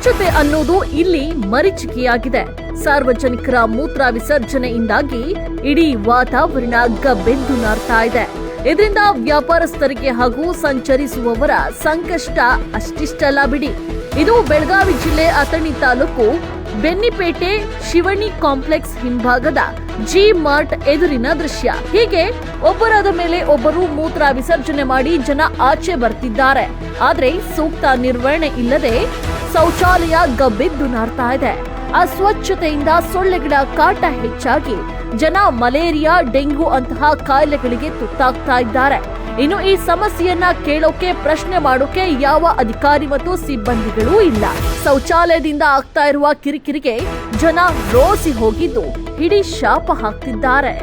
ಸ್ವಚ್ಛತೆ ಅನ್ನೋದು ಇಲ್ಲಿ ಮರೀಚಿಕೆಯಾಗಿದೆ. ಸಾರ್ವಜನಿಕರ ಮೂತ್ರ ವಿಸರ್ಜನೆಯಿಂದಾಗಿ ಇಡೀ ವಾತಾವರಣ ಗಬ್ಬೆದ್ದು ನಾರ್ತಾ ಇದೆ. ಇದರಿಂದ ವ್ಯಾಪಾರಸ್ಥರಿಗೆ ಹಾಗೂ ಸಂಚರಿಸುವವರ ಸಂಕಷ್ಟ ಅಷ್ಟಿಷ್ಟಲ್ಲ ಬಿಡಿ. ಇದು ಬೆಳಗಾವಿ ಜಿಲ್ಲೆ ಅಥಣಿ ತಾಲೂಕು ಬೆನ್ನಿಪೇಟೆ ಶಿವಣಿ ಕಾಂಪ್ಲೆಕ್ಸ್ ಹಿಂಭಾಗದ ಜಿ ಮಾರ್ಟ್ ಎದುರಿನ ದೃಶ್ಯ. ಹೀಗೆ ಒಬ್ಬರಾದ ಮೇಲೆ ಒಬ್ಬರು ಮೂತ್ರ ವಿಸರ್ಜನೆ ಮಾಡಿ ಜನ ಆಚೆ ಬರ್ತಿದ್ದಾರೆ. ಆದ್ರೆ ಸೂಕ್ತ ನಿರ್ವಹಣೆ ಇಲ್ಲದೆ ಶೌಚಾಲಯ ಗಬ್ಬೆದ್ದು ನಾರ್ತಾ ಇದೆ. ಅಸ್ವಚ್ಛತೆಯಿಂದ ಸೊಳ್ಳೆಗಳ ಕಾಟ ಹೆಚ್ಚಾಗಿ ಜನ ಮಲೇರಿಯಾ, ಡೆಂಗು ಅಂತಹ ಕಾಯಿಲೆಗಳಿಗೆ ತುತ್ತಾಗ್ತಾ ಇದ್ದಾರೆ. ಇನ್ನು ಈ ಸಮಸ್ಯೆಯನ್ನ ಕೇಳೋಕೆ, ಪ್ರಶ್ನೆ ಮಾಡೋಕೆ ಯಾವ ಅಧಿಕಾರಿ ಮತ್ತು ಸಿಬ್ಬಂದಿಗಳೂ ಇಲ್ಲ. ಶೌಚಾಲಯದಿಂದ ಆಗ್ತಾ ಇರುವ ಕಿರಿಕಿರಿಗೆ ಜನ ರೋಸಿ ಹೋಗಿದ್ದು ಹಿಡಿ ಶಾಪ ಹಾಕ್ತಿದ್ದಾರೆ.